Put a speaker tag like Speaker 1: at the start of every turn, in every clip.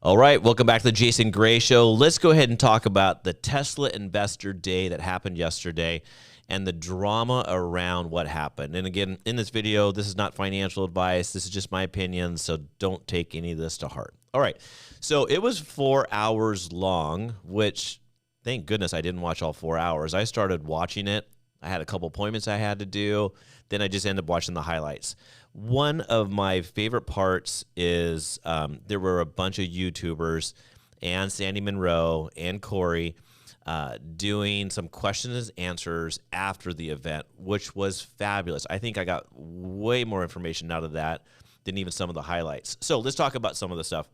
Speaker 1: All right, welcome back to the Jason Gray Show. Let's go ahead and talk about the Tesla Investor Day that happened yesterday and the drama around what happened. And again, in this video, this is not financial advice. This is just my opinion, so don't take any of this to heart. All right, so it was 4 hours long, which thank goodness I didn't watch all 4 hours. I started watching it. I had a couple appointments I had to do. Then I just ended up watching the highlights. One of my favorite parts is there were a bunch of YouTubers and Sandy Monroe and Corey doing some questions and answers after the event, which was fabulous. I think I got way more information out of that than even some of the highlights. So let's talk about some of the stuff.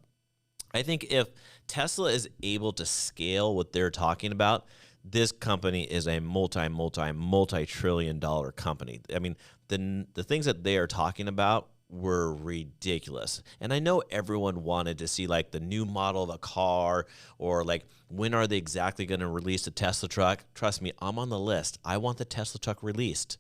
Speaker 1: I think if Tesla is able to scale what they're talking about, this company is a multi-trillion dollar company. I mean, the things that they are talking about were ridiculous. And I know everyone wanted to see like the new model of a car, or like when are they exactly going to release the Tesla truck. Trust me, I'm on the list. I want the Tesla truck released.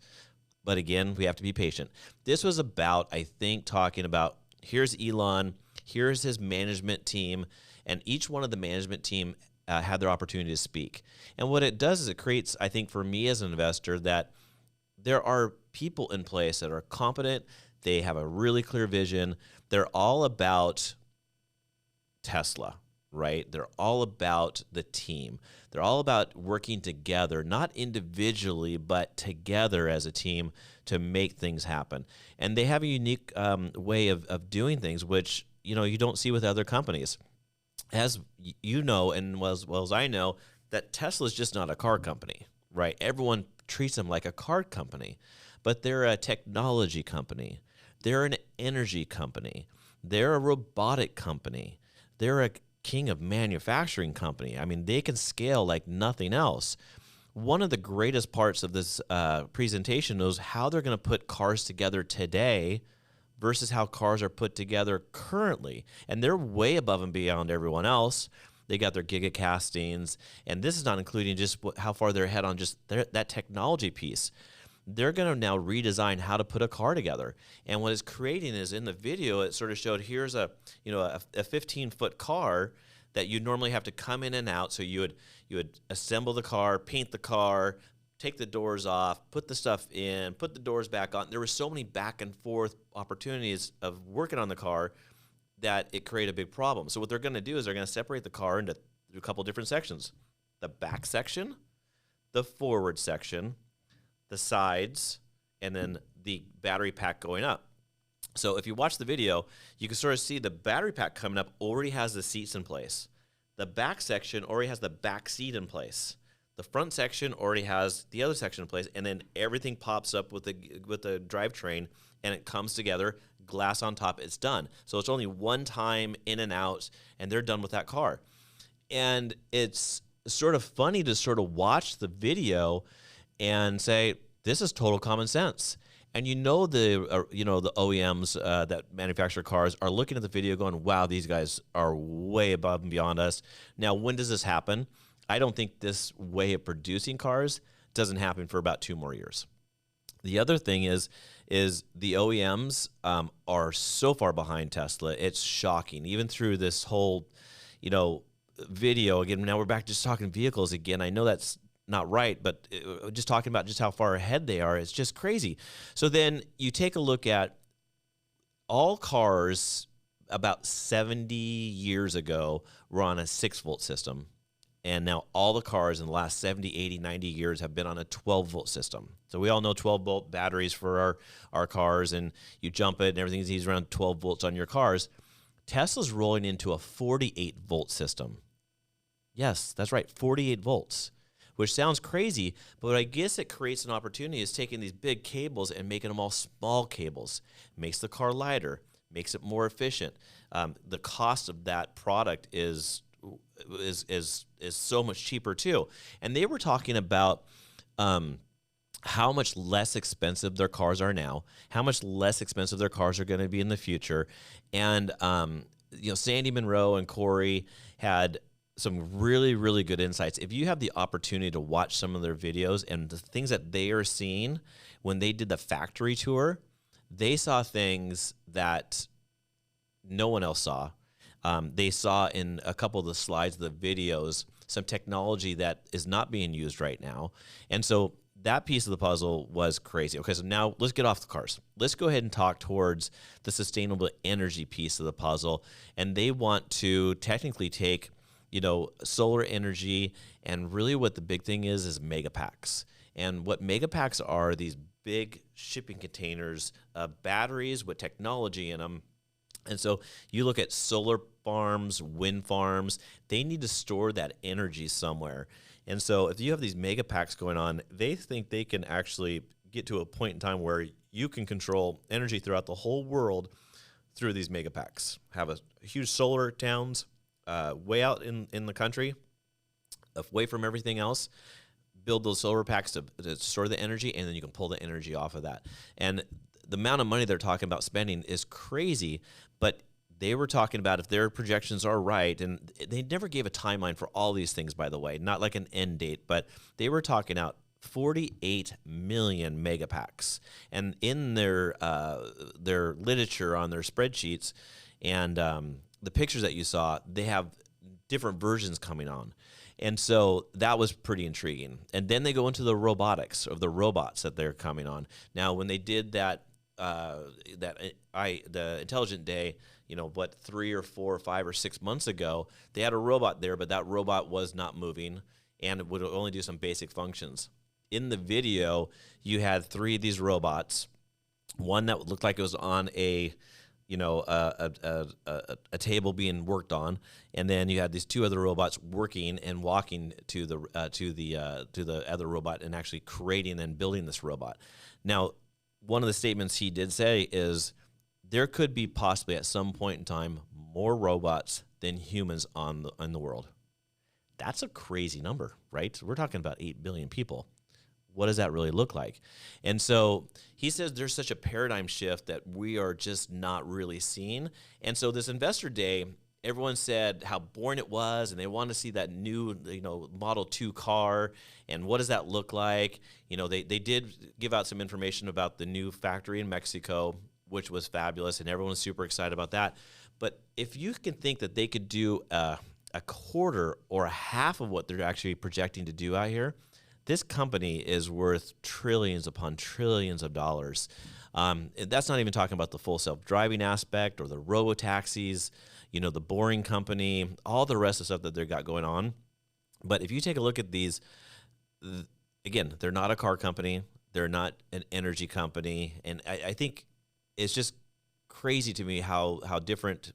Speaker 1: But again, we have to be patient. This was about, I think, talking about here's Elon, here's his management team, and each one of the management team had their opportunity to speak. And what it does is it creates, I think, for me as an investor, that there are people in place that are competent. They have a really clear vision. They're all about Tesla, right? They're all about the team. They're all about working together, not individually, but together as a team to make things happen. And they have a unique way of doing things, which you don't see with other companies. As you know, and as well as I know, that Tesla is just not a car company, right? Everyone treats them like a car company, but they're a technology company. They're an energy company. They're a robotic company. They're a king of manufacturing company. I mean, they can scale like nothing else. One of the greatest parts of this presentation is how they're going to put cars together today versus how cars are put together currently. And they're way above and beyond everyone else. They got their gigacastings, and this is not including just how far they're ahead on just that technology piece. They're going to now redesign how to put a car together. And what it's creating is, in the video, it sort of showed here's a 15-foot car that you normally have to come in and out. So you would assemble the car, paint the car, take the doors off, put the stuff in, put the doors back on. There were so many back and forth opportunities of working on the car that it created a big problem. So what they're going to do is they're going to separate the car into a couple different sections: the back section, the forward section, the sides, and then the battery pack going up. So if you watch the video, you can sort of see the battery pack coming up already has the seats in place. The back section already has the back seat in place. The front section already has the other section in place, and then everything pops up with the drivetrain, and it comes together, glass on top, it's done. So it's only one time in and out, and they're done with that car. And it's sort of funny to sort of watch the video and say, this is total common sense. And the OEMs that manufacture cars are looking at the video going, wow, these guys are way above and beyond us. Now, when does this happen? I don't think this way of producing cars doesn't happen for about 2 more years. The other thing is the OEMs are so far behind Tesla. It's shocking. Even through this whole, video, again, now we're back just talking vehicles again. I know that's not right, but just talking about just how far ahead they are, it's just crazy. So then you take a look at all cars about 70 years ago were on a 6-volt system. And now all the cars in the last 70, 80, 90 years have been on a 12-volt system. So we all know 12-volt batteries for our cars, and you jump it and everything's easy around 12 volts on your cars. Tesla's rolling into a 48-volt system. Yes, that's right, 48 volts, which sounds crazy, but I guess it creates an opportunity is taking these big cables and making them all small cables. Makes the car lighter, makes it more efficient. The cost of that product is so much cheaper too. And they were talking about how much less expensive their cars are now, how much less expensive their cars are going to be in the future. And Sandy Monroe and Corey had some really, really good insights. If you have the opportunity to watch some of their videos and the things that they are seeing when they did the factory tour, they saw things that no one else saw. They saw in a couple of the slides, the videos, some technology that is not being used right now. And so that piece of the puzzle was crazy. Okay, so now let's get off the cars. Let's go ahead and talk towards the sustainable energy piece of the puzzle. And they want to technically take, solar energy, and really what the big thing is megapacks. And what megapacks are these big shipping containers, batteries with technology in them. And so you look at solar farms, wind farms, they need to store that energy somewhere. And so if you have these mega packs going on, they think they can actually get to a point in time where you can control energy throughout the whole world through these mega packs. Have a huge solar towns way out in the country, away from everything else. Build those solar packs to store the energy, and then you can pull the energy off of that. And the amount of money they're talking about spending is crazy, but they were talking about if their projections are right, and they never gave a timeline for all these things, by the way, not like an end date, but they were talking out 48 million megapacks. And in their literature on their spreadsheets and the pictures that you saw, they have different versions coming on. And so that was pretty intriguing. And then they go into the robotics of the robots that they're coming on. Now, when they did the Intelligent Day, 3 or 4 or 5 or 6 months ago, they had a robot there, but that robot was not moving and would only do some basic functions. In the video, you had 3 of these robots, one that looked like it was on a table being worked on, and then you had these 2 other robots working and walking to the other robot and actually creating and building this robot. Now, one of the statements he did say is there could be possibly at some point in time more robots than humans in the world. That's a crazy number, right? We're talking about 8 billion people. What does that really look like? And so he says there's such a paradigm shift that we are just not really seeing. And so this investor day, everyone said how boring it was, and they wanted to see that new, Model 2 car, and what does that look like? They did give out some information about the new factory in Mexico, which was fabulous, and everyone was super excited about that. But if you can think that they could do a quarter or a half of what they're actually projecting to do out here, this company is worth trillions upon trillions of dollars. That's not even talking about the full self-driving aspect or the robo-taxis, the Boring Company, all the rest of the stuff that they've got going on. But if you take a look at these, again, they're not a car company. They're not an energy company. And I think it's just crazy to me how different,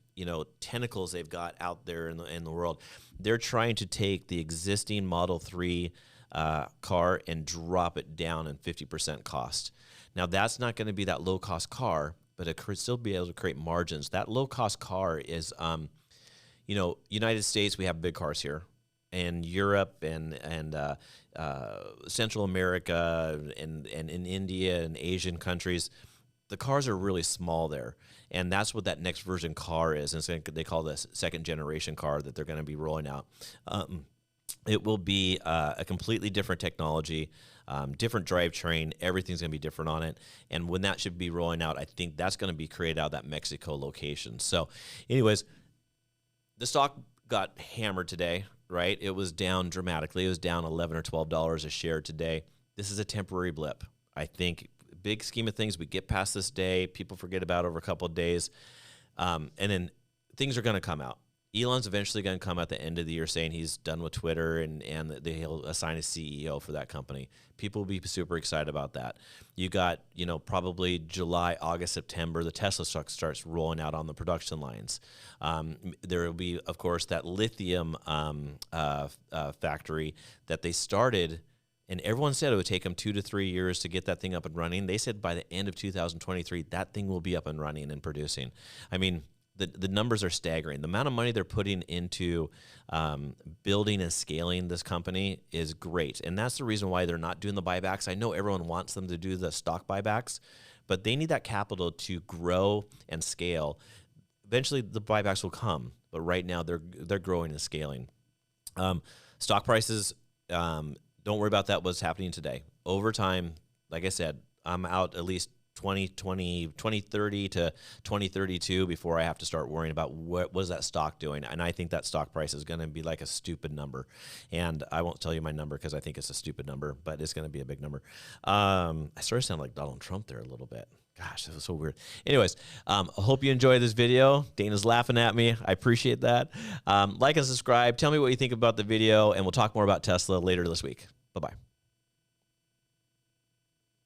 Speaker 1: tentacles they've got out there in the world. They're trying to take the existing Model 3 car and drop it down in 50% cost. Now, that's not going to be that low-cost car, but it could still be able to create margins. That low-cost car is, United States, we have big cars here. And Europe and Central America and in India and Asian countries, the cars are really small there. And that's what that next version car is. And they call this second-generation car that they're going to be rolling out. It will be a completely different technology, different drivetrain. Everything's going to be different on it. And when that should be rolling out, I think that's going to be created out of that Mexico location. So anyways, the stock got hammered today, right? It was down dramatically. It was down $11 or $12 a share today. This is a temporary blip. I think big scheme of things, we get past this day. People forget about it over a couple of days. And then things are going to come out. Elon's eventually going to come at the end of the year saying he's done with Twitter and he'll assign a CEO for that company. People will be super excited about that. You got, probably July, August, September, the Tesla stock starts rolling out on the production lines. There will be, of course, that lithium factory that they started, and everyone said it would take them 2 to 3 years to get that thing up and running. They said by the end of 2023, that thing will be up and running and producing. I mean, the numbers are staggering. The amount of money they're putting into building and scaling this company is great. And that's the reason why they're not doing the buybacks. I know everyone wants them to do the stock buybacks, but they need that capital to grow and scale. Eventually, the buybacks will come, but right now they're growing and scaling. Stock prices, don't worry about that, what's happening today. Over time, like I said, I'm out at least 2030 to 2032 before I have to start worrying about what was that stock doing. And I think that stock price is going to be like a stupid number. And I won't tell you my number because I think it's a stupid number, but it's going to be a big number. I sort of sound like Donald Trump there a little bit. Gosh, this is so weird. Anyways, I hope you enjoyed this video. Dana's laughing at me. I appreciate that. Like and subscribe. Tell me what you think about the video, and we'll talk more about Tesla later this week. Bye-bye.